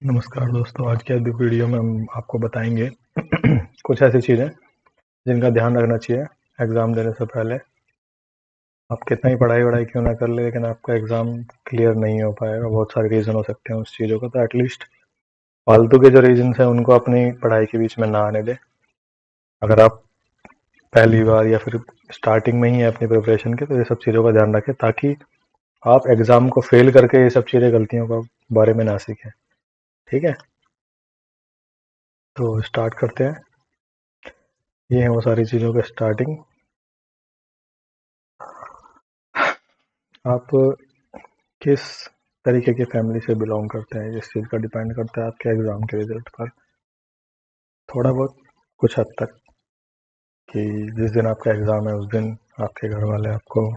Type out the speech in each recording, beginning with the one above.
नमस्कार दोस्तों, आज की वीडियो में हम आपको बताएंगे कुछ ऐसी चीज़ें जिनका ध्यान रखना चाहिए एग्ज़ाम देने से पहले। आप कितना ही पढ़ाई क्यों ना कर ले, लेकिन आपका एग्ज़ाम क्लियर नहीं हो पाएगा। बहुत सारे रीज़न हो सकते हैं उस चीज़ों का, तो एटलीस्ट फालतू के जो रीज़न्स हैं उनको अपनी पढ़ाई के बीच में ना आने दें। अगर आप पहली बार या फिर स्टार्टिंग में ही है अपनी प्रिपरेशन के, तो ये सब चीज़ों का ध्यान रखें ताकि आप एग्ज़ाम को फेल करके ये सब चीज़ें गलतियों का बारे में ना सीखें। ठीक है, तो स्टार्ट करते हैं। ये है वो सारी चीज़ों का स्टार्टिंग। आप किस तरीके की फैमिली से बिलोंग करते हैं, इस चीज़ का डिपेंड करता है आपके एग्ज़ाम के रिजल्ट पर थोड़ा बहुत, कुछ हद तक। कि जिस दिन आपका एग्ज़ाम है उस दिन आपके घर वाले आपको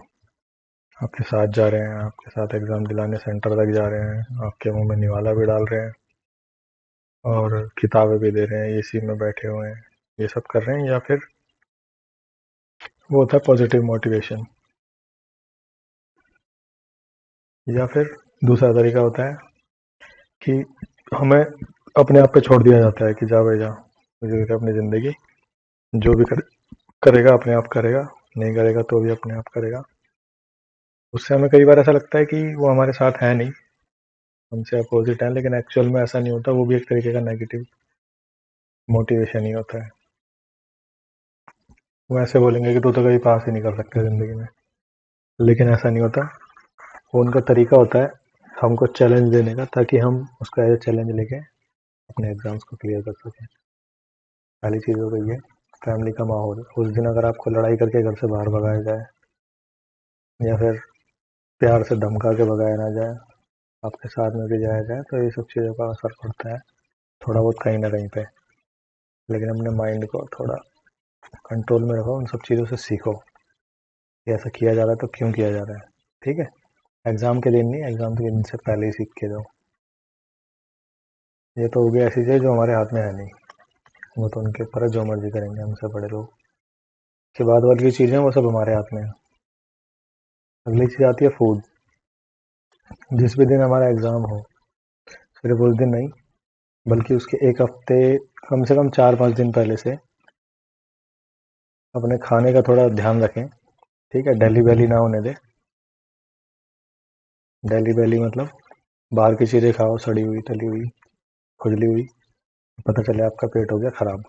आपके साथ जा रहे हैं, आपके साथ एग्ज़ाम दिलाने सेंटर तक जा रहे हैं, आपके मुंह में निवाला भी डाल रहे हैं और किताबें भी दे रहे हैं, एसी में बैठे हुए हैं, ये सब कर रहे हैं। या फिर वो होता है पॉजिटिव मोटिवेशन। या फिर दूसरा तरीका होता है कि हमें अपने आप पे छोड़ दिया जाता है कि जा भाई जा, मुझे अपनी ज़िंदगी जो भी करेगा अपने आप करेगा, नहीं करेगा तो भी अपने आप करेगा। उससे हमें कई बार ऐसा लगता है कि वो हमारे साथ है नहीं, हमसे अपोजिट है, लेकिन एक्चुअल में ऐसा नहीं होता। वो भी एक तरीके का नेगेटिव मोटिवेशन ही होता है। वो ऐसे बोलेंगे कि तू तो कभी पास ही नहीं कर सकता ज़िंदगी में, लेकिन ऐसा नहीं होता। वो उनका तरीका होता है हमको चैलेंज देने का, ताकि हम उसका एज ए चैलेंज लेके अपने एग्ज़ाम्स को क्लियर कर सकें। पहली चीज़ हो गई है फैमिली का माहौल। उस दिन अगर आपको लड़ाई करके घर से बाहर भगाया जाए या फिर प्यार से धमका के भगाया ना जाए, आपके साथ में भी जाया जाए, तो ये सब चीज़ों का असर पड़ता है थोड़ा बहुत कहीं ना कहीं पे। लेकिन अपने माइंड को थोड़ा कंट्रोल में रखो, उन सब चीज़ों से सीखो कि ऐसा किया जा रहा है तो क्यों किया जा रहा है। ठीक है, एग्ज़ाम के दिन नहीं, एग्ज़ाम के दिन से पहले ही सीख के जाओ। ये तो हो गई ऐसी चीज़ जो हमारे हाथ में है नहीं, वो तो उनके ऊपर है, जो मर्जी करेंगे हमसे बड़े लोग। उसके बाद वाली चीज़ें वो सब हमारे हाथ में है। अगली चीज़ आती है फूड। जिस भी दिन हमारा एग्ज़ाम हो, सिर्फ उस दिन नहीं बल्कि उसके एक हफ्ते, कम से कम 4-5 दिन पहले से अपने खाने का थोड़ा ध्यान रखें। ठीक है, डेली वैली ना होने दे। डेली वैली मतलब बाहर की चीज़ें खाओ, सड़ी हुई, तली हुई, खुजली हुई, पता चले आपका पेट हो गया ख़राब।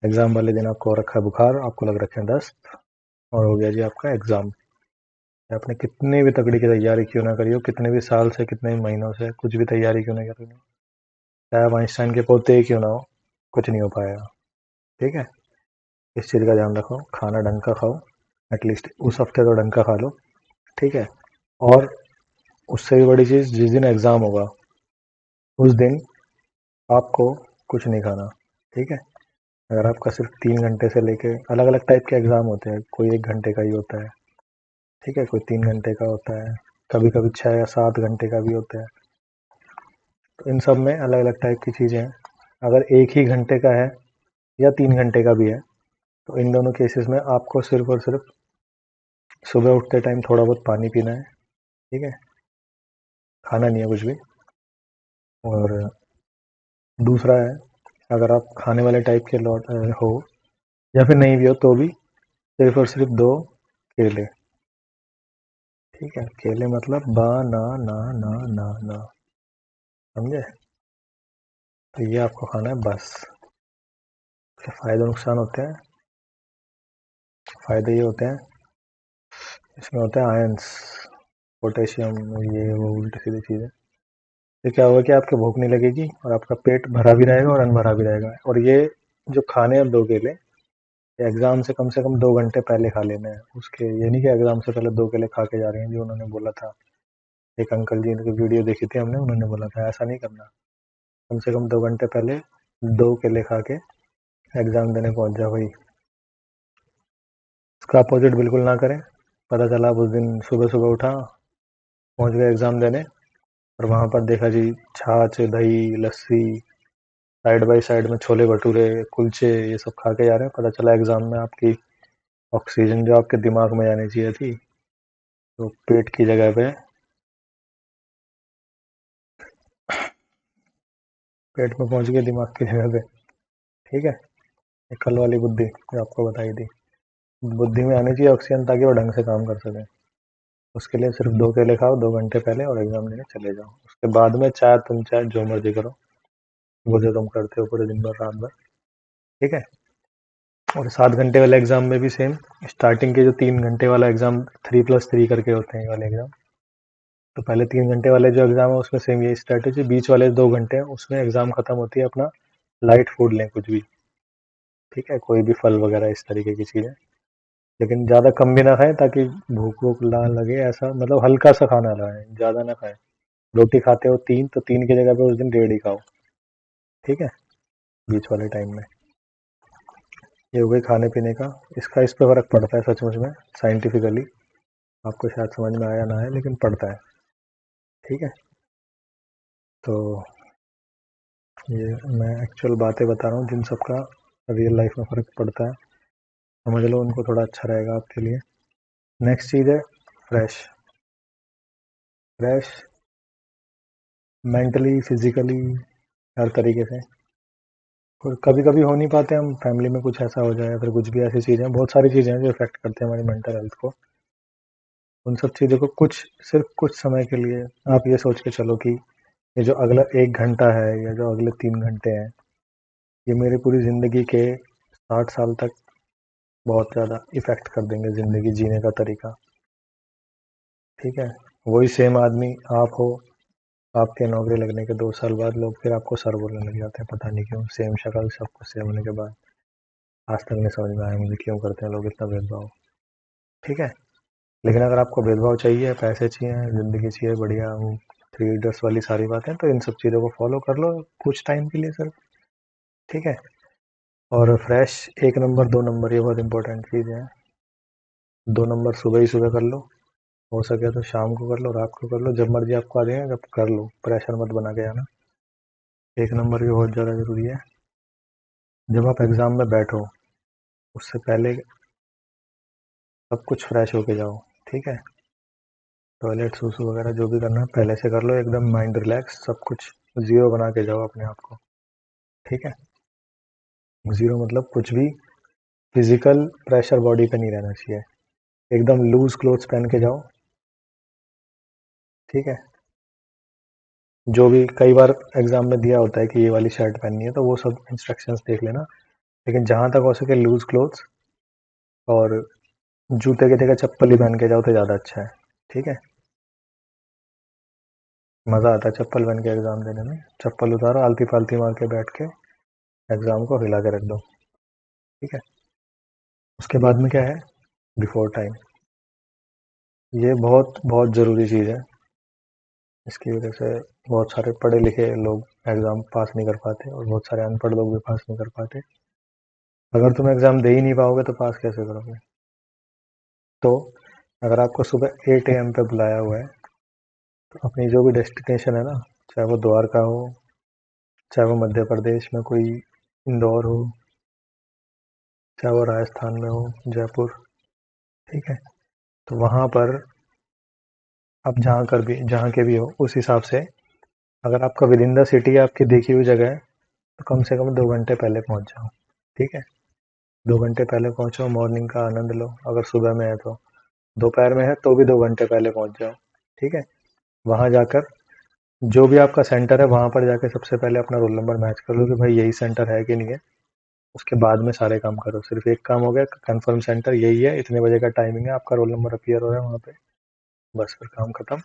एग्ज़ाम वाले दिन आपको हो रखा है बुखार, आपको लग रखे हैं दस्त, और हो गया जी आपका एग्ज़ाम। आपने कितनी भी तगड़ी की तैयारी क्यों ना करी हो, कितने भी साल से, कितने भी महीनों से कुछ भी तैयारी क्यों ना करी हो, चाहे आप आइंस्टाइन के पोते ही क्यों ना हो, कुछ नहीं हो पाएगा। ठीक है, इस चीज़ का ध्यान रखो, खाना ढंग का खाओ, एटलीस्ट उस हफ्ते तो ढंग का खा लो। ठीक है, और उससे भी बड़ी चीज़, जिस दिन एग्ज़ाम होगा उस दिन आपको कुछ नहीं खाना। ठीक है, अगर आपका सिर्फ 3 घंटे से लेके, अलग अलग टाइप के एग्ज़ाम होते हैं, कोई 1 घंटे का ही होता है, ठीक है, कोई 3 घंटे का होता है, कभी कभी 6 या 7 घंटे का भी होता है। तो इन सब में अलग अलग टाइप की चीज़ें हैं। अगर एक ही घंटे का है या 3 घंटे का भी है, तो इन दोनों केसेस में आपको सिर्फ और सिर्फ सुबह उठते टाइम थोड़ा बहुत पानी पीना है। ठीक है, खाना नहीं है कुछ भी। और दूसरा है, अगर आप खाने वाले टाइप के लौट हो या फिर नहीं भी हो, तो भी सिर्फ और सिर्फ 2 केले। ठीक है, केले मतलब ना, समझे? तो ये आपको खाना है बस। इसके फ़ायदे नुकसान होते हैं। फ़ायदे ये होते हैं, इसमें होते हैं आयंस, पोटेशियम, ये वो उल्टी सीधी चीज़ें। ये क्या होगा कि आपको भूख नहीं लगेगी और आपका पेट भरा भी रहेगा और अनभरा भी रहेगा। और ये जो खाने हैं 2 केले, एग्ज़ाम से कम 2 घंटे पहले खा लेना है उसके। ये नहीं कि एग्ज़ाम से पहले 2 केले खा के जा रहे हैं, जो उन्होंने बोला था। एक अंकल जी की वीडियो देखी थी हमने, उन्होंने बोला था ऐसा नहीं करना। कम से कम 2 घंटे पहले 2 केले खा के एग्ज़ाम देने पहुंच जाओ भाई। इसका अपोजिट बिल्कुल ना करें। पता चला आप उस दिन सुबह सुबह उठा, पहुंच गए एग्ज़ाम देने, और वहाँ पर देखा जी छाछ, दही, लस्सी, साइड बाय साइड में छोले भटूरे, कुलचे, ये सब खा के जा रहे हैं। पता चला एग्ज़ाम में आपकी ऑक्सीजन जो आपके दिमाग में जानी चाहिए थी, तो पेट की जगह पे पेट में पहुंच गई दिमाग की जगह पे, ठीक है। ये कल वाली बुद्धि जो आपको बताई थी, बुद्धि में आनी चाहिए ऑक्सीजन ताकि वो ढंग से काम कर सके। उसके लिए सिर्फ 2 केले खाओ 2 घंटे पहले और एग्जाम देने चले जाओ। उसके बाद में चाहे जो मर्जी करो, वो जो तुम करते हो पूरे दिन भर रात भर, ठीक है। और 7 घंटे वाले एग्जाम में भी सेम, स्टार्टिंग के जो 3 घंटे वाला एग्जाम 3+3 करके होते हैं ये वाले एग्जाम, तो पहले 3 घंटे वाले जो एग्जाम है उसमें सेम यही स्ट्रैटेजी, बीच वाले 2 घंटे हैं उसमें एग्जाम खत्म होती है अपना लाइट फूड लें कुछ भी, ठीक है, कोई भी फल वगैरह इस तरीके की चीज़ें, लेकिन ज़्यादा कम भी ना खाएं ताकि भूख वूख ना लगे, ऐसा मतलब हल्का सा खाना खाएं, ज़्यादा ना खाएं। रोटी खाते हो 3 तो 3 की जगह पे उस दिन 1.5 ही खाओ, ठीक है, बीच वाले टाइम में। ये हो गई खाने पीने का, इसका इस पे फ़र्क पड़ता है सचमुच में साइंटिफिकली, आपको शायद समझ में आया ना आए लेकिन पड़ता है, ठीक है। तो ये मैं एक्चुअल बातें बता रहा हूँ जिन सब का रियल लाइफ में फ़र्क पड़ता है, समझ लो उनको, थोड़ा अच्छा रहेगा आपके लिए। नेक्स्ट चीज़ है फ्रेश। फ्रेश मेंटली, फिजिकली, हर तरीके से। और कभी कभी हो नहीं पाते हम, फैमिली में कुछ ऐसा हो जाए या फिर कुछ भी ऐसी चीज़ें, बहुत सारी चीज़ें हैं जो इफेक्ट करते हैं हमारी मेंटल हेल्थ को। उन सब चीज़ों को सिर्फ कुछ समय के लिए आप ये सोच के चलो कि ये जो अगला 1 घंटा है या जो अगले 3 घंटे हैं, ये मेरी पूरी ज़िंदगी के 60 साल तक बहुत ज़्यादा इफेक्ट कर देंगे ज़िंदगी जीने का तरीका, ठीक है। वही सेम आदमी आप हो, आपके नौकरी लगने के 2 साल बाद लोग फिर आपको सर बोलने लग जाते हैं, पता नहीं क्यों, सेम शक्ल सब कुछ सेम होने के बाद। आज तक नहीं समझ में आया मुझे क्यों करते हैं लोग इतना भेदभाव, ठीक है। लेकिन अगर आपको भेदभाव चाहिए, पैसे चाहिए, ज़िंदगी चाहिए बढ़िया, वो 3 इडियट्स वाली सारी बातें, तो इन सब चीज़ों को फॉलो कर लो कुछ टाइम के लिए सिर्फ, ठीक है। और फ्रेश 1 नंबर 2 नंबर ये बहुत इंपॉर्टेंट चीज़ है। 2 नंबर सुबह ही सुबह कर लो, हो सके तो शाम को कर लो, रात को कर लो, जब मर्जी आपको आ जाए जब कर लो, प्रेशर मत बना के आना। 1 नंबर भी बहुत ज़्यादा ज़रूरी है। जब आप एग्ज़ाम में बैठो उससे पहले सब कुछ फ्रेश होके जाओ, ठीक है। टॉयलेट सूसू वगैरह जो भी करना है पहले से कर लो, एकदम माइंड रिलैक्स, सब कुछ ज़ीरो बना के जाओ अपने आप को, ठीक है। ज़ीरो मतलब कुछ भी फिजिकल प्रेशर बॉडी पे नहीं रहना चाहिए, एकदम लूज क्लोथ्स पहन के जाओ, ठीक है। जो भी कई बार एग्जाम में दिया होता है कि ये वाली शर्ट पहननी है, तो वो सब इंस्ट्रक्शंस देख लेना, लेकिन जहाँ तक हो सके लूज क्लोथ्स, और जूते की जगह चप्पल ही पहन के जाओ तो ज़्यादा अच्छा है, ठीक है। मज़ा आता है चप्पल पहन के एग्ज़ाम देने में, चप्पल उतारो आलती फालती मार के बैठ के एग्ज़ाम को हिला के रख दो, ठीक है। उसके बाद में क्या है, बिफोर टाइम, ये बहुत बहुत ज़रूरी चीज़ है। इसकी वजह से बहुत सारे पढ़े लिखे लोग एग्ज़ाम पास नहीं कर पाते और बहुत सारे अनपढ़ लोग भी पास नहीं कर पाते। अगर तुम एग्ज़ाम दे ही नहीं पाओगे तो पास कैसे करोगे। तो अगर आपको सुबह 8 AM पे बुलाया हुआ है, तो अपनी जो भी डेस्टिनेशन है ना, चाहे वो द्वारका हो, चाहे वो मध्य प्रदेश में कोई इंदौर हो, चाहे वो राजस्थान में हो जयपुर, ठीक है, तो वहाँ पर आप जहाँ के भी हो उस हिसाब से, अगर आपका विद इन द सिटी है, आपकी देखी हुई जगह है, तो कम से कम 2 घंटे पहले पहुँच जाओ, ठीक है। 2 घंटे पहले पहुँचो, मॉर्निंग का आनंद लो, अगर सुबह में है तो, दोपहर में है तो भी 2 घंटे पहले पहुँच जाओ, ठीक है। वहाँ जाकर जो भी आपका सेंटर है वहाँ पर जाके सबसे पहले अपना रोल नंबर मैच कर लो कि भाई यही सेंटर है कि नहीं है। उसके बाद में सारे काम करो, सिर्फ एक काम हो गया, कंफर्म सेंटर यही है, इतने बजे का टाइमिंग है, आपका रोल नंबर अपीयर हो रहा है वहाँ पे, बस फिर काम खत्म।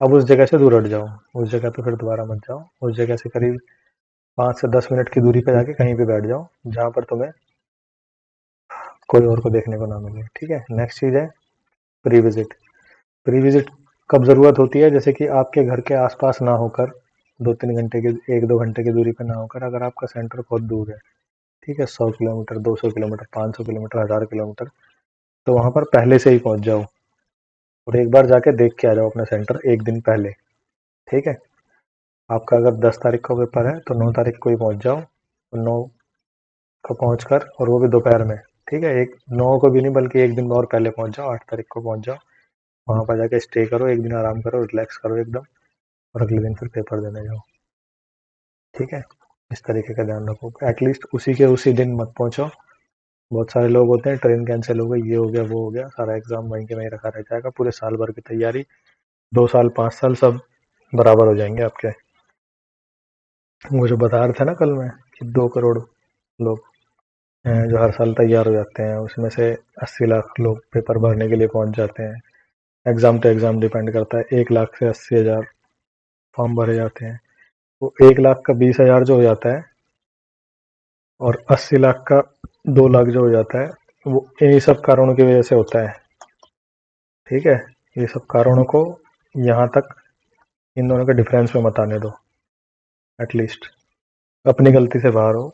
अब उस जगह से दूर हट जाओ, उस जगह पे फिर दोबारा मत जाओ, उस जगह से करीब 5 से 10 मिनट की दूरी पे जाके कहीं पे बैठ जाओ जहाँ पर तुम्हें कोई और को देखने को ना मिले, ठीक है। नेक्स्ट चीज़ है प्री विजिट। प्री विजिट कब ज़रूरत होती है, जैसे कि आपके घर के आसपास ना होकर, 2-3 घंटे की 1-2 घंटे की दूरी पर ना होकर, अगर आपका सेंटर बहुत दूर है, ठीक है, 100 किलोमीटर, 200 किलोमीटर, 500 किलोमीटर, 1000 किलोमीटर, तो वहाँ पर पहले से ही पहुँच जाओ और एक बार जाके देख के आ जाओ अपना सेंटर एक दिन पहले, ठीक है। आपका अगर 10 तारीख का पेपर है तो 9 तारीख को ही पहुँच जाओ, 9 को पहुँच कर, और वो भी दोपहर में, ठीक है, एक 9 को भी नहीं बल्कि एक दिन और पहले पहुँच जाओ, 8 तारीख को पहुँच जाओ, वहाँ पर जाके स्टे करो, एक दिन आराम करो, रिलैक्स करो एकदम, और अगले दिन फिर पेपर देने जाओ, ठीक है। इस तरीके का ध्यान रखो, एटलीस्ट उसी के उसी दिन मत पहुंचो। बहुत सारे लोग होते हैं ट्रेन कैंसिल हो गई, ये हो गया वो हो गया, सारा एग्जाम वहीं के वहीं रखा रह जाएगा, पूरे साल भर की तैयारी 2 साल 5 साल सब बराबर हो जाएंगे आपके। वो जो बता रहे थे ना कल में कि 2 करोड़ लोग हैं जो हर साल तैयार हो जाते हैं, उसमें से 80 लाख लोग पेपर भरने के लिए पहुंच जाते हैं। एग्जाम तो एग्जाम डिपेंड करता है, 1 लाख से 80 हज़ार फॉर्म भरे जाते हैं। वो 1 लाख का 20 हज़ार जो हो जाता है और 80 लाख का 2 लाख जो हो जाता है, वो इन्हीं सब कारणों की वजह से होता है। ठीक है, ये सब कारणों को यहाँ तक इन दोनों के डिफरेंस में मत आने दो। एटलीस्ट अपनी गलती से बाहर हो,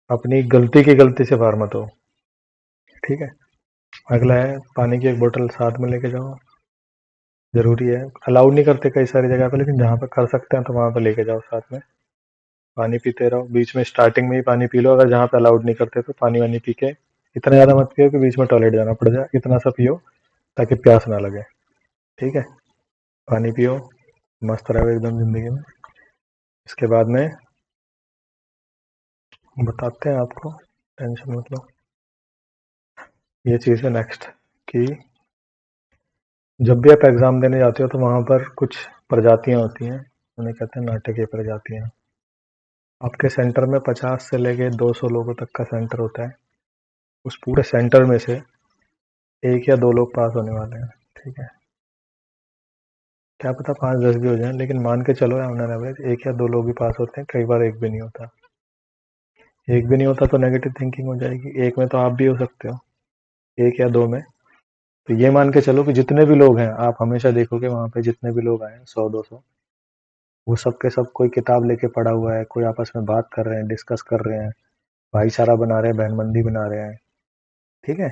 अपनी गलती की गलती से बाहर मत हो। ठीक है, अगला है पानी की एक बोतल साथ में लेके जाओ, जरूरी है। अलाउड नहीं करते कई सारी जगह पे, लेकिन जहाँ पे कर सकते हैं तो वहाँ पे लेके जाओ साथ में। पानी पीते रहो, बीच में स्टार्टिंग में ही पानी पी लो, अगर जहाँ पे अलाउड नहीं करते तो पानी वानी पी के इतना ज़्यादा मत पियो कि बीच में टॉयलेट जाना पड़ जाए, इतना सा पियो ताकि प्यास ना लगे। ठीक है, पानी पियो, मस्त रहो एकदम ज़िंदगी में। इसके बाद में बताते हैं आपको, टेंशन मत लो। ये चीज़ है नेक्स्ट कि जब भी आप एग्ज़ाम देने जाते हो तो वहाँ पर कुछ प्रजातियाँ होती हैं, उन्हें कहते हैं नाटकीय प्रजातियाँ। आपके सेंटर में 50 से लेके 200 लोगों तक का सेंटर होता है। उस पूरे सेंटर में से 1 या 2 लोग पास होने वाले हैं। ठीक है, क्या पता 5-10 भी हो जाएं, लेकिन मान के चलो ऑन एन एवरेज 1 या 2 लोग ही पास होते हैं, कई बार एक भी नहीं होता। एक भी नहीं होता तो नेगेटिव थिंकिंग हो जाएगी, एक में तो आप भी हो सकते हो, 1 या 2 में। तो ये मान के चलो कि जितने भी लोग हैं, आप हमेशा देखोगे वहाँ पे जितने भी लोग आए 100-200, वो सब के सब कोई किताब लेके पढ़ा हुआ है, कोई आपस में बात कर रहे हैं, डिस्कस कर रहे हैं, भाईचारा बना रहे हैं, बहनबंदी बना रहे हैं। ठीक है,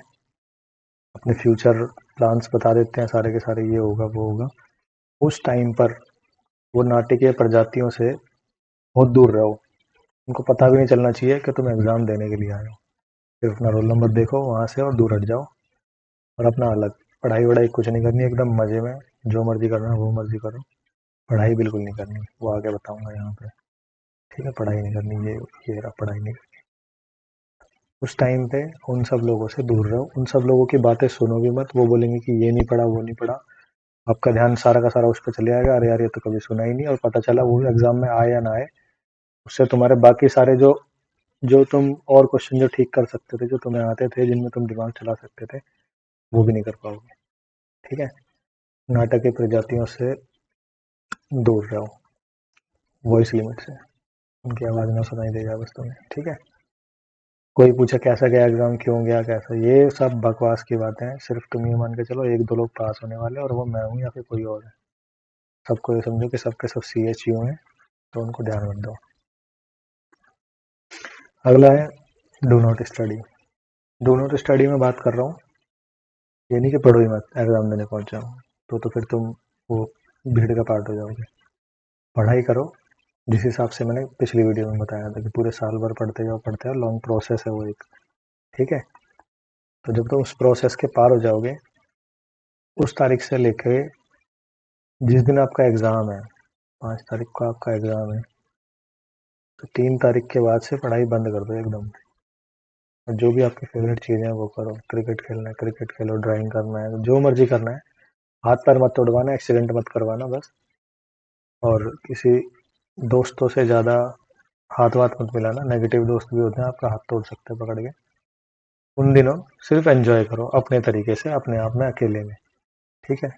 अपने फ्यूचर प्लान्स बता देते हैं सारे के सारे, ये होगा वो होगा। उस टाइम पर वो नाटकीय प्रजातियों से बहुत दूर रहो, उनको पता भी नहीं चलना चाहिए कि तुम एग्ज़ाम देने के लिए आए हो। सिर्फ अपना रोल नंबर देखो वहाँ से और दूर हट जाओ, और अपना अलग पढ़ाई वढ़ाई कुछ नहीं करनी, एकदम मज़े में जो मर्जी करना है वो मर्जी करो, पढ़ाई बिल्कुल नहीं करनी, वो आगे बताऊंगा यहाँ पे। ठीक है, पढ़ाई नहीं करनी, ये रहा पढ़ाई नहीं करनी। उस टाइम पे उन सब लोगों से दूर रहो, उन सब लोगों की बातें सुनो भी मत, वो बोलेंगे कि ये नहीं पढ़ा वो नहीं पढ़ा, आपका ध्यान सारा का सारा उस पर चले जाएगा, अरे यार ये तो कभी सुना ही नहीं, और पता चला वो एग्जाम में आए या ना आए, उससे तुम्हारे बाकी सारे जो जो तुम और क्वेश्चन जो ठीक कर सकते थे, जो तुम्हें आते थे, जिनमें तुम दिमाग चला सकते थे, वो भी नहीं कर पाओगे। ठीक है, नाटक की प्रजातियों से दूर रहो, वॉइस लिमिट से, उनकी आवाज़ ना सुनाई देगा बस तुम्हें। ठीक है, कोई पूछे कैसा गया एग्जाम, क्यों गया, कैसा, ये सब बकवास की बातें हैं। सिर्फ तुम ये मान के चलो 1-2 लोग पास होने वाले, और वो मैं हूँ या फिर कोई और है। सबको ये समझो कि सबके सब CHU हैं, तो उनको ध्यान मत दो। अगला है do not study. Do not study में बात कर रहा हूँ, ये नहीं कि पढ़ो ही मत, एग्जाम देने पहुंच जाओ, तो फिर तुम वो भीड़ का पार्ट हो जाओगे। पढ़ाई करो, जिस हिसाब से मैंने पिछली वीडियो में बताया था कि पूरे साल भर पढ़ते जाओ, लॉन्ग प्रोसेस है वो एक। ठीक है, तो जब तुम उस प्रोसेस के पार हो जाओगे, उस तारीख से लेके जिस दिन आपका एग्ज़ाम है, 5 तारीख को आपका एग्ज़ाम है, तो 3 तारीख के बाद से पढ़ाई बंद कर दो एकदम। और जो भी आपकी फेवरेट चीज़ें हैं वो करो, क्रिकेट खेलना है क्रिकेट खेलो, ड्राइंग करना है, जो मर्जी करना है, हाथ पैर मत तोड़वाना, एक्सीडेंट मत करवाना बस। और किसी दोस्तों से ज़्यादा हाथ वाथ मत मिलाना, नेगेटिव दोस्त भी होते हैं, आपका हाथ तोड़ सकते हैं पकड़ के। उन दिनों सिर्फ एंजॉय करो अपने तरीके से, अपने आप में, अकेले में। ठीक है,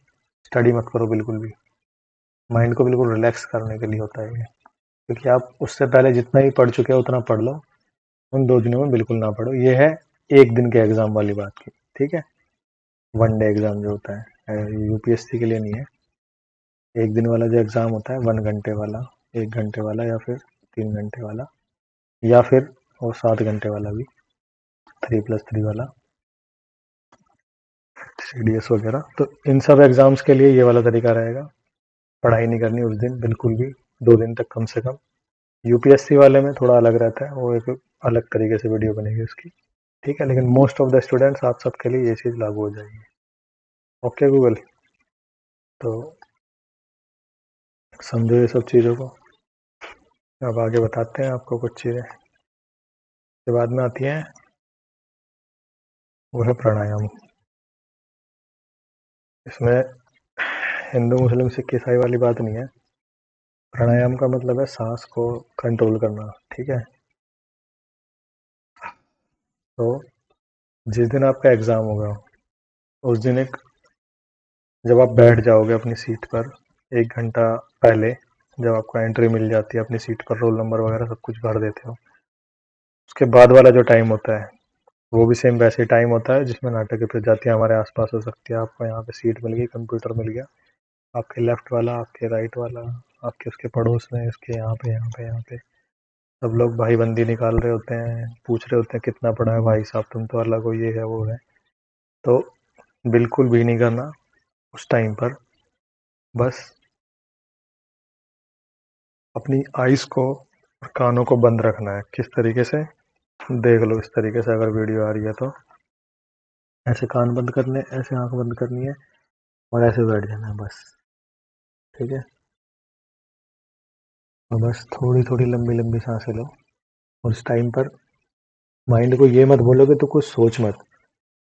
स्टडी मत करो बिल्कुल भी, माइंड को बिल्कुल रिलैक्स करने के लिए होता है ये। क्योंकि आप उससे पहले जितना ही पढ़ चुके हो उतना पढ़ लो, उन 2 दिनों में बिल्कुल ना पढ़ो। ये है एक दिन के एग्ज़ाम वाली बात की। ठीक है, 1 डे एग्ज़ाम जो होता है, UPSC के लिए नहीं है। एक दिन वाला जो एग्ज़ाम होता है 1 घंटे वाला, 1 घंटे वाला, या फिर 3 घंटे वाला, या फिर वो 7 घंटे वाला भी, 3+3 वाला, CDS वगैरह। तो इन सब एग्ज़ाम्स के लिए ये वाला तरीका रहेगा, पढ़ाई नहीं करनी उस दिन बिल्कुल भी, 2 दिन तक कम से कम। UPSC वाले में थोड़ा अलग रहता है, वो एक अलग तरीके से वीडियो बनेगी उसकी। ठीक है, लेकिन मोस्ट ऑफ द स्टूडेंट्स, आप सबके लिए ये चीज़ लागू हो जाएगी। ओके गूगल, तो समझो ये सब चीज़ों को। अब आगे बताते हैं आपको कुछ चीज़ें। के बाद में आती हैं वो है प्राणायाम। इसमें हिंदू मुस्लिम सिख ईसाई वाली बात नहीं है। प्राणायाम का मतलब है सांस को कंट्रोल करना, ठीक है। तो जिस दिन आपका एग्ज़ाम होगा उस दिन एक जब आप बैठ जाओगे अपनी सीट पर 1 घंटा पहले, जब आपको एंट्री मिल जाती है अपनी सीट पर, रोल नंबर वगैरह सब कुछ भर देते हो, उसके बाद वाला जो टाइम होता है वो भी सेम वैसे ही टाइम होता है जिसमें नाटक की प्रजातियाँ हमारे आसपास हो सकती है। आपको यहाँ पे सीट मिल गई, कंप्यूटर मिल गया, आपके लेफ्ट वाला, आपके राइट वाला, आपके उसके पड़ोस में, इसके यहाँ पे यहाँ पे यहाँ पे सब लोग भाईबंदी निकाल रहे होते हैं, पूछ रहे होते हैं कितना पढ़ा है भाई साहब, तुम तो अलग हो, ये है वो है। तो बिल्कुल भी नहीं करना उस टाइम पर। बस अपनी आइज़ को और कानों को बंद रखना है। किस तरीके से, देख लो इस तरीके से, अगर वीडियो आ रही है तो ऐसे कान बंद करने, ऐसे आंख बंद करनी है और ऐसे बैठ जाना है बस, ठीक है। और बस थोड़ी थोड़ी लंबी लंबी सांसें लो। और उस टाइम पर माइंड को ये मत बोलो कि तू कुछ सोच मत,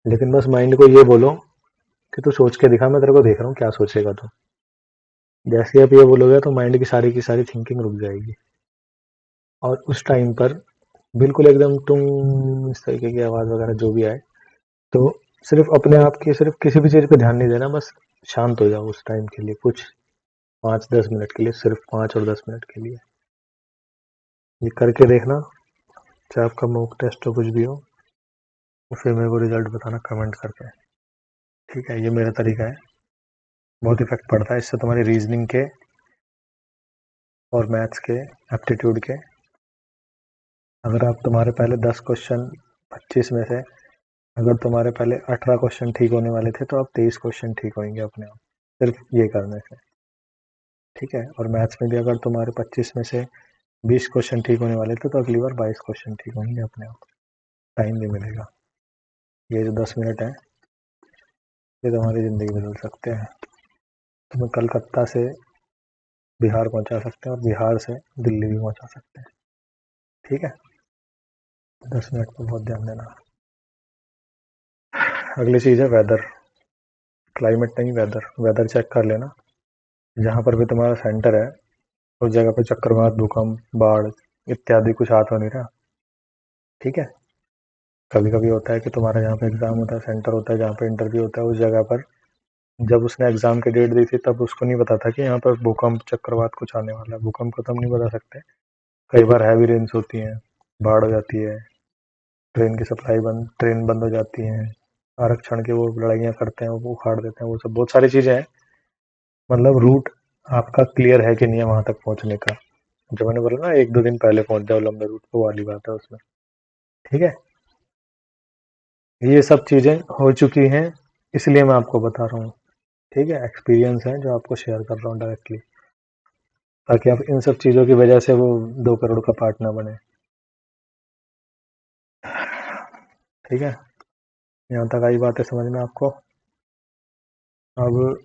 लेकिन बस माइंड को ये बोलो कि तू सोच के दिखा, मैं तेरे को देख रहा हूँ क्या सोचेगा तू। जैसे ही आप ये बोलोगे तो माइंड की सारी थिंकिंग रुक जाएगी। और उस टाइम पर बिल्कुल एकदम तुम इस तरीके की आवाज़ वगैरह जो भी आए, तो सिर्फ अपने आप की, सिर्फ किसी भी चीज़ पे ध्यान नहीं देना, बस शांत हो जाओ उस टाइम के लिए, कुछ 5-10 मिनट के लिए, सिर्फ 5 और 10 मिनट के लिए। ये करके देखना, चाहे आपका मॉक टेस्ट हो कुछ भी हो, तो फिर मेरे को रिजल्ट बताना कमेंट करके, ठीक है। ये मेरा तरीका है, बहुत इफेक्ट पड़ता है इससे तुम्हारी रीजनिंग के और मैथ्स के, एप्टीट्यूड के। अगर आप तुम्हारे पहले 10 क्वेश्चन 25 में से अगर तुम्हारे पहले 18 क्वेश्चन ठीक होने वाले थे, तो अब 23 क्वेश्चन ठीक होंगे अपने आप, सिर्फ ये करने से, ठीक है। और मैथ्स में भी अगर तुम्हारे 25 में से 20 क्वेश्चन ठीक होने वाले थे, तो अगली बार 22 क्वेश्चन ठीक होंगे अपने आप, टाइम भी मिलेगा। ये जो 10 मिनट है, ये तुम्हारी ज़िंदगी बदल सकते हैं। तुम्हें कलकत्ता से बिहार पहुंचा सकते हैं और बिहार से दिल्ली भी पहुंचा सकते हैं, ठीक है। 10 मिनट पर बहुत ध्यान देना। अगली चीज़ है वेदर। क्लाइमेट नहीं, वेदर। वेदर चेक कर लेना, जहाँ पर भी तुम्हारा सेंटर है उस जगह पे चक्रवात, भूकंप, बाढ़ इत्यादि कुछ आ तो नहीं रहा, ठीक है। कभी कभी होता है कि तुम्हारा जहाँ पे एग्ज़ाम होता है, सेंटर होता है, जहाँ पे इंटरव्यू होता है, उस जगह पर जब उसने एग्ज़ाम की डेट दी थी तब उसको नहीं पता था कि यहाँ पर भूकंप, चक्रवात कुछ आने वाला है। भूकंप को तो हम नहीं बता सकते, कई बार हैवी रेन्स होती हैं, बाढ़ हो जाती है, ट्रेन बंद हो जाती हैं, आरक्षण की वो लड़ाइयाँ करते हैं, वो उखाड़ देते हैं, वो सब बहुत सारी चीज़ें हैं। मतलब रूट आपका क्लियर है कि नहीं है वहाँ तक पहुँचने का। जो मैंने बोला ना 1-2 दिन पहले पहुँच जाओ लंबे रूट पे, वो वाली बात है उसमें, ठीक है। ये सब चीज़ें हो चुकी हैं, इसलिए मैं आपको बता रहा हूँ, ठीक है। एक्सपीरियंस है जो आपको शेयर कर रहा हूँ डायरेक्टली, ताकि आप इन सब चीज़ों की वजह से वो 2 करोड़ का पार्ट ना बने, ठीक है। यहाँ तक आई बातें समझ में आपको। अब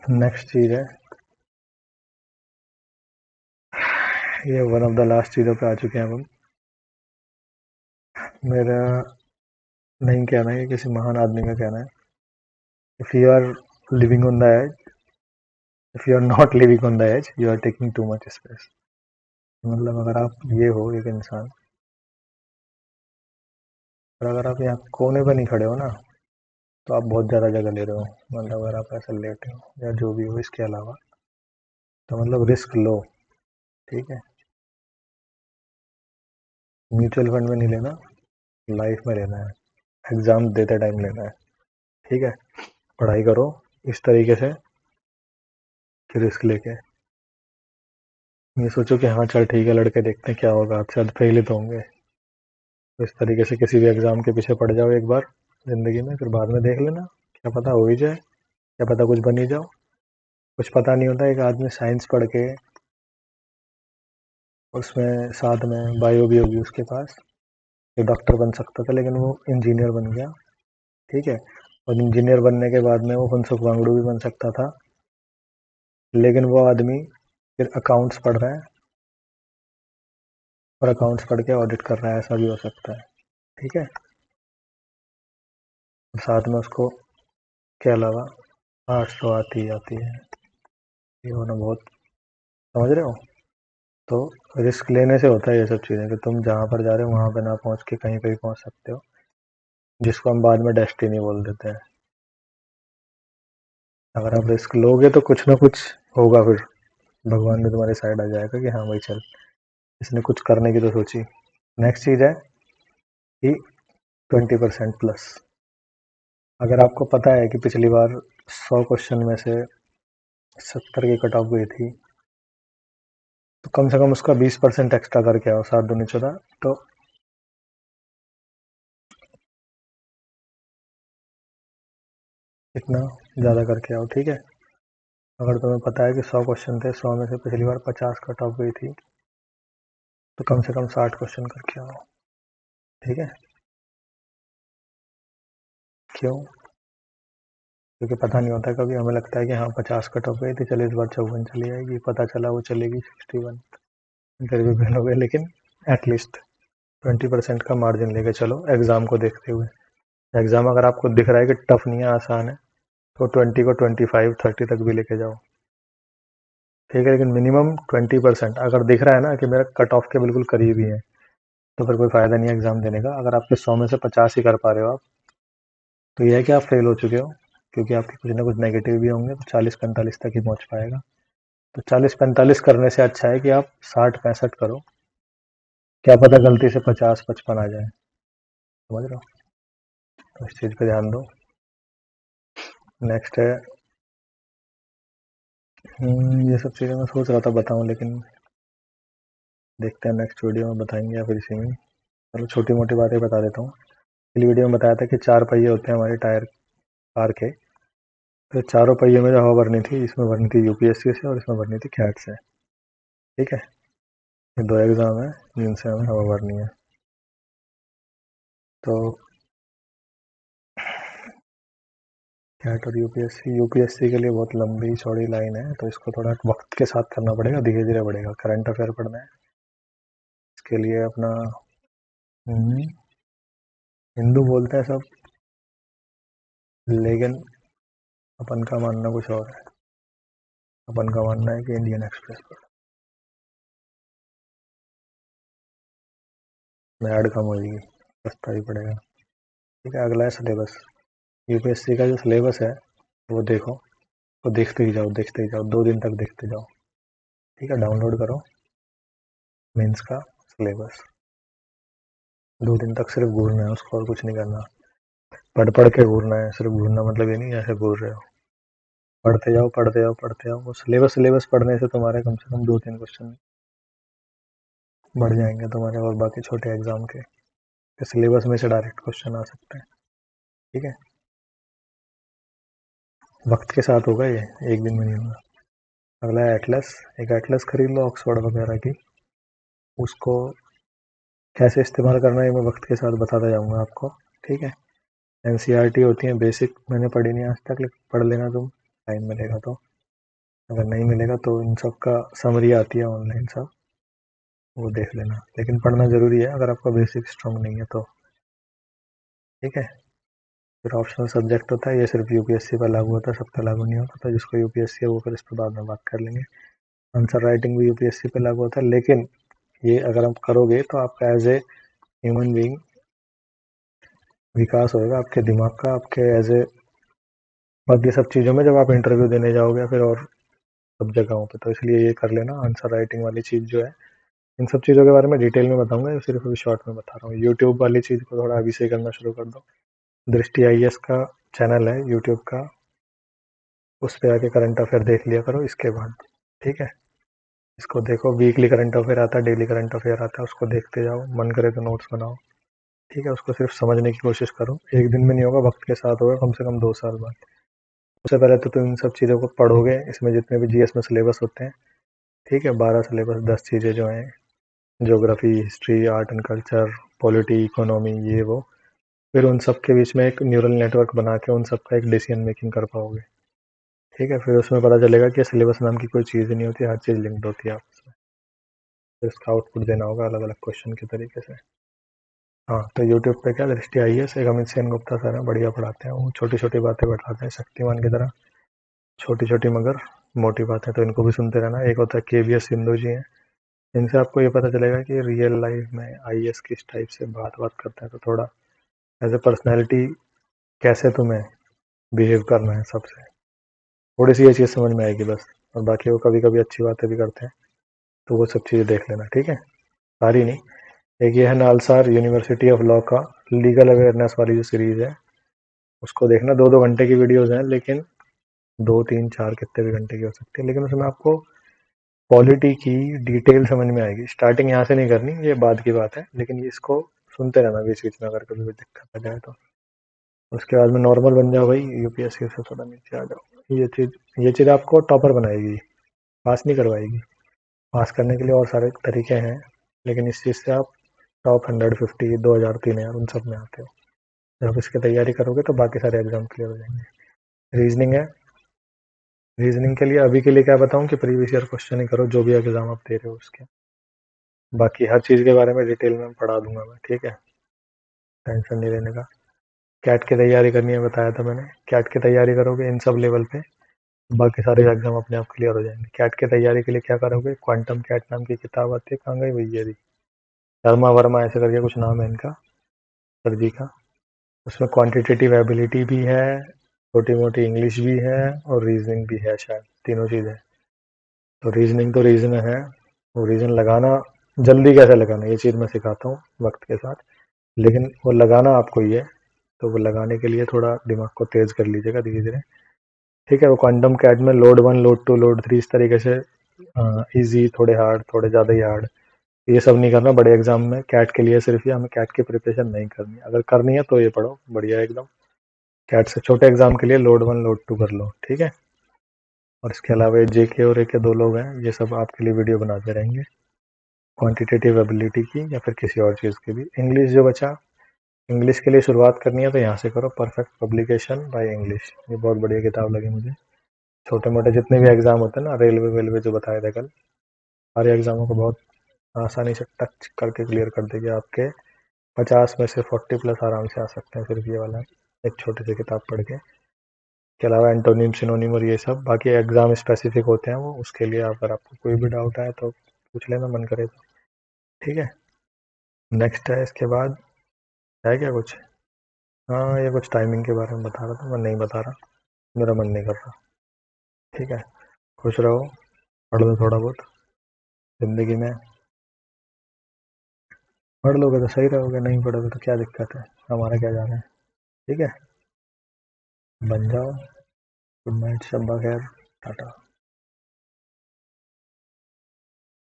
नेक्स्ट चीज़ है, ये वन ऑफ द लास्ट चीज़ों पे आ चुके हैं अब हम। मेरा नहीं कहना है, ये किसी महान आदमी का कहना है, if you are living on the edge, if you are not living on the edge, you are taking too much space. मतलब अगर आप ये हो एक इंसान, और अगर आप यहाँ कोने पर नहीं खड़े हो ना, तो आप बहुत ज़्यादा जगह ले रहे हो। मतलब अगर आप ऐसे लेटे हो या जो भी हो इसके अलावा, तो मतलब रिस्क लो, ठीक है। म्यूचुअल फंड में नहीं लेना, लाइफ में लेना है, एग्ज़ाम देते टाइम लेना है, ठीक है। पढ़ाई करो इस तरीके से कि रिस्क लेके, ये सोचो कि हाँ चल ठीक है, लड़के देखते हैं क्या होगा, शायद फेल ही तो होंगे। तो इस तरीके से किसी भी एग्ज़ाम के पीछे पड़ जाओ एक बार ज़िंदगी में, फिर बाद में देख लेना, क्या पता हो ही जाए, क्या पता कुछ बन ही जाओ। कुछ पता नहीं होता। एक आदमी साइंस पढ़ के उसमें साथ में बायो भी होगी उसके पास, ये डॉक्टर बन सकता था, लेकिन वो इंजीनियर बन गया, ठीक है। और इंजीनियर बनने के बाद में वो फुनसुक वांगड़ू भी बन सकता था, लेकिन वो आदमी फिर अकाउंट्स पढ़ रहा है, और अकाउंट्स पढ़ के ऑडिट कर रहा है, ऐसा भी हो सकता है। ठीक है, साथ में उसको के अलावा आर्ट्स तो आती है, ये होना बहुत, समझ रहे हो। तो रिस्क लेने से होता है ये सब चीज़ें, कि तुम जहाँ पर जा रहे हो वहाँ पे ना पहुँच के कहीं पे भी पहुँच सकते हो, जिसको हम बाद में डेस्टिनी बोल देते हैं। अगर आप रिस्क लोगे तो कुछ ना कुछ होगा, फिर भगवान भी तुम्हारी साइड आ जाएगा कि हाँ भाई चल, इसने कुछ करने की तो सोची। नेक्स्ट चीज़ है कि 20% प्लस। अगर आपको पता है कि पिछली बार 100 क्वेश्चन में से 70 की कट ऑफ गई थी, तो कम से कम उसका 20% एक्स्ट्रा करके आओ, 7 दूनी 14, तो इतना ज़्यादा करके आओ। ठीक है, अगर तुम्हें पता है कि 100 क्वेश्चन थे, 100 में से पिछली बार 50 कट ऑफ गई थी, तो कम से कम 60 क्वेश्चन करके आओ। ठीक है, क्यों? क्योंकि पता नहीं होता, कभी हमें लगता है कि हाँ 50 कट ऑफ गई थी, चलिए इस बार 54 चली जाएगी, पता चला वो चलेगी 61, फिर भी फेल हो गए। लेकिन एटलीस्ट 20% का मार्जिन लेके चलो एग्ज़ाम को देखते हुए। एग्ज़ाम अगर आपको दिख रहा है कि टफ नहीं है, आसान है, तो 20 को 25 30 तक भी लेके जाओ। ठीक है, लेकिन मिनिमम 20%। अगर दिख रहा है ना कि मेरा कट ऑफ के बिल्कुल करीब ही है, तो फिर कोई फ़ायदा नहीं है एग्ज़ाम देने का। अगर आपके 100 में से 50 ही कर पा रहे हो आप, तो यह है कि आप फेल हो चुके हो, क्योंकि आपके कुछ ना कुछ नेगेटिव भी होंगे, तो 40-45 तक ही पहुंच पाएगा। तो 40-45 करने से अच्छा है कि आप 60-65 करो, क्या पता गलती से 50-55 आ जाए। समझ रहे हो, तो इस चीज़ पे ध्यान दो। नेक्स्ट है, ये सब चीज़ें मैं सोच रहा था बताऊं, लेकिन देखते हैं नेक्स्ट वीडियो में बताएंगे या फिर इसी में। चलो छोटी मोटी बातें बता देता हूँ। पिछली वीडियो में बताया था कि 4 पहिए होते हैं हमारे टायर कार के, तो चारों पहिए में जो हवा भरनी थी, इसमें भरनी थी यूपीएससी से और इसमें भरनी थी कैट से। ठीक है, ये 2 एग्ज़ाम है जिनसे हमें हवा भरनी है। तो कैट और यूपीएससी के लिए बहुत लंबी चौड़ी लाइन है, तो इसको थोड़ा वक्त के साथ करना पड़ेगा, धीरे धीरे बढ़ेगा। करंट अफेयर पढ़ना है, इसके लिए अपना हिंदू बोलते हैं सब, लेकिन अपन का मानना कुछ और है। अपन का मानना है कि इंडियन एक्सप्रेस पर में ऐड कम होगी, सस्ता ही पड़ेगा। ठीक है, अगला है सिलेबस। यूपीएससी का जो सिलेबस है वो देखो, तो देखते ही जाओ, देखते ही जाओ, 2 दिन तक देखते जाओ। ठीक है, डाउनलोड करो मेंस का सिलेबस, 2 दिन तक सिर्फ घूरना है उसको, और कुछ नहीं करना। पढ़ पढ़ के घूरना है, सिर्फ घूरना मतलब ये नहीं ऐसे घूर रहे हो। पढ़ते जाओ, पढ़ते जाओ, पढ़ते जाओ। वो सिलेबस पढ़ने से तुम्हारे कम से कम 2-3 क्वेश्चन बढ़ जाएंगे तुम्हारे और बाकी छोटे एग्जाम के। सिलेबस में से डायरेक्ट क्वेश्चन आ सकते हैं। ठीक है, वक्त के साथ होगा ये, एक दिन में नहीं होगा। अगला है एटलस। एक एटलस खरीद लो ऑक्सफोर्ड वगैरह की, उसको कैसे इस्तेमाल करना है मैं वक्त के साथ बताता जाऊँगा आपको। ठीक है, एनसीईआरटी होती है बेसिक, मैंने पढ़ी नहीं आज तक, लेकिन पढ़ लेना तुम, टाइम मिलेगा तो। अगर नहीं मिलेगा तो इन सब का समरी आती है ऑनलाइन सब, वो देख लेना, लेकिन पढ़ना ज़रूरी है अगर आपका बेसिक स्ट्रॉन्ग नहीं है तो। ठीक है, फिर ऑप्शनल सब्जेक्ट होता है, ये सिर्फ यूपीएससी पर लागू होता है, सब पर लागू नहीं होता। तो जिसको यूपीएससी है वो फिर इस पर बाद में बात कर लेंगे। आंसर राइटिंग भी यूपीएससी पे लागू होता है, लेकिन ये अगर आप करोगे तो आपका एज ए ह्यूमन बीइंग विकास होगा, आपके दिमाग का, आपके एज ए बाकी सब चीज़ों में, जब आप इंटरव्यू देने जाओगे फिर और सब जगहों पे। तो इसलिए ये कर लेना, आंसर राइटिंग वाली चीज़ जो है। इन सब चीज़ों के बारे में डिटेल में बताऊंगा, ये सिर्फ अभी शॉर्ट में बता रहा हूँ। यूट्यूब वाली चीज़ को थोड़ा अभी से करना शुरू कर दो। दृष्टि आईएएस का चैनल है यूट्यूब का, उस पर आके करंट अफेयर देख लिया करो इसके बाद। ठीक है, इसको देखो, वीकली करंट अफेयर आता है, डेली करंट अफेयर आता है, उसको देखते जाओ, मन करे तो नोट्स बनाओ। ठीक है, उसको सिर्फ समझने की कोशिश करो, एक दिन में नहीं होगा, वक्त के साथ होगा, कम से कम 2 साल बाद। सबसे पहले तो तुम इन सब चीज़ों को पढ़ोगे, इसमें जितने भी जीएस में सिलेबस होते हैं। ठीक है, 12 सिलेबस, 10 चीज़ें जो हैं, geography, history, art and culture, polity, economy, ये वो। फिर उन सब के बीच में एक न्यूरल नेटवर्क बना के उन सब का एक डिसीजन मेकिंग कर पाओगे। ठीक है, फिर उसमें पता चलेगा कि सिलेबस नाम की कोई चीज़ नहीं होती, हर चीज़ लिंक्ड होती है आपस में। फिर इसका आउटपुट देना होगा अलग अलग क्वेश्चन के तरीके से। हाँ, तो यूट्यूब पे क्या दृष्टि IAS एक अमित सेन गुप्ता सर हैं, बढ़िया पढ़ाते हैं, वो छोटी छोटी बातें बताते हैं शक्तिमान की तरह, छोटी छोटी मगर मोटी बातें, तो इनको भी सुनते रहना। एक होता है KVS सिंधु जी हैं, इनसे आपको ये पता चलेगा कि रियल लाइफ में IAS किस टाइप से बात करते हैं, तो थोड़ा एज ए पर्सनैलिटी कैसे तुम्हें बिहेव करना है सबसे, थोड़ी सी ये चीज़ समझ में आएगी बस। और बाकी वो कभी कभी अच्छी बातें भी करते हैं, तो वो सब चीज़ें देख लेना, ठीक है, सारी नहीं। एक ये है नालसार यूनिवर्सिटी ऑफ लॉ का लीगल अवेयरनेस वाली जो सीरीज़ है, उसको देखना। 2-2 घंटे की वीडियोज़ हैं, लेकिन 2-3-4 कितने भी घंटे की हो सकती है, लेकिन उसमें आपको पॉलिटी की डिटेल समझ में आएगी। स्टार्टिंग यहाँ से नहीं करनी, ये बाद की बात है, लेकिन ये इसको सुनते रहना बीच बीच में, अगर कभी भी दिक्कत आ जाए तो। उसके बाद में नॉर्मल बन जाओ भाई, UPSC से थोड़ा नीचे आ जाओ। ये चीज़ आपको टॉपर बनाएगी, पास नहीं करवाएगी। पास करने के लिए और सारे तरीके हैं, लेकिन इस चीज़ से आप टॉप 150, 2000, 3000 उन सब में आते हो। जब इसकी तैयारी करोगे तो बाकी सारे एग्जाम क्लियर हो जाएंगे। रीजनिंग है, रीजनिंग के लिए अभी के लिए क्या बताऊं कि प्रीवियस ईयर क्वेश्चन ही करो, जो भी एग्जाम आप दे रहे हो उसके। बाकी हर चीज़ के बारे में डिटेल में पढ़ा दूंगा मैं, ठीक है, टेंशन नहीं लेने का। कैट की तैयारी करनी है, बताया था मैंने। कैट की तैयारी करोगे इन सब लेवल पे, बाकी सारे एग्जाम अपने आप क्लियर हो जाएंगे। कैट की तैयारी के लिए क्या करोगे, क्वांटम कैट नाम की किताब आती है, कहाँ गई भैया ये भी, शर्मा वर्मा ऐसे करके कुछ नाम है इनका, सर जी का। उसमें क्वांटिटेटिव एबिलिटी भी है, छोटी मोटी इंग्लिश भी है, और रीजनिंग भी है, शायद तीनों चीज़ें। तो रीजनिंग तो रीजन है, वो रीजन लगाना जल्दी कैसे लगाना ये चीज़ मैं सिखाता हूँ वक्त के साथ, लेकिन वो लगाना आपको ही है। तो वो लगाने के लिए थोड़ा दिमाग को तेज़ कर लीजिएगा धीरे धीरे, ठीक है। वो क्वांटम कैट में लोड 1, लोड 2, लोड 3 इस तरीके से, इजी, थोड़े हार्ड, थोड़े ज़्यादा ही हार्ड, ये सब नहीं करना बड़े एग्जाम में। कैट के लिए सिर्फ, ये हमें कैट की प्रिपरेशन नहीं करनी, अगर करनी है तो ये पढ़ो बढ़िया एकदम। कैट से छोटे एग्जाम के लिए लोड 1, लोड 2 कर लो, ठीक है। और इसके अलावा JK और AK 2 लोग हैं, ये सब आपके लिए वीडियो बनाते रहेंगे, क्वांटिटेटिव एबिलिटी की या फिर किसी और चीज़ की भी। इंग्लिश जो बचा, इंग्लिश के लिए शुरुआत करनी है तो यहाँ से करो, परफेक्ट पब्लिकेशन बाय इंग्लिश, ये बहुत बढ़िया किताब लगी मुझे। छोटे मोटे जितने भी एग्जाम होते हैं ना, रेलवे वेलवे जो बताया था कल, सारे एग्जामों को बहुत आसानी से टच करके क्लियर कर देगी। आपके 50 में से 40+ आराम से आ सकते हैं, सिर्फ ये वाला एक छोटी सी किताब पढ़ के। के अलावा एंटोनिम, सिनोनिम और ये सब बाकी एग्जाम स्पेसिफिक होते हैं, वो उसके लिए अगर आपको कोई भी डाउट आए तो पूछ लेना, मन करे तो, ठीक है। नेक्स्ट है इसके बाद, है क्या कुछ? हाँ, ये कुछ टाइमिंग के बारे में बता रहा था, मैं नहीं बता रहा, मेरा मन नहीं कर रहा, ठीक है। खुश रहो, पढ़ लो थोड़ा बहुत ज़िंदगी में, पढ़ लोगे तो सही रहोगे, नहीं पढ़ोगे तो क्या दिक्कत है, हमारा क्या जा रहा है, ठीक है। बन जाओ। गुड नाइट, शब्बा खैर, टाटा।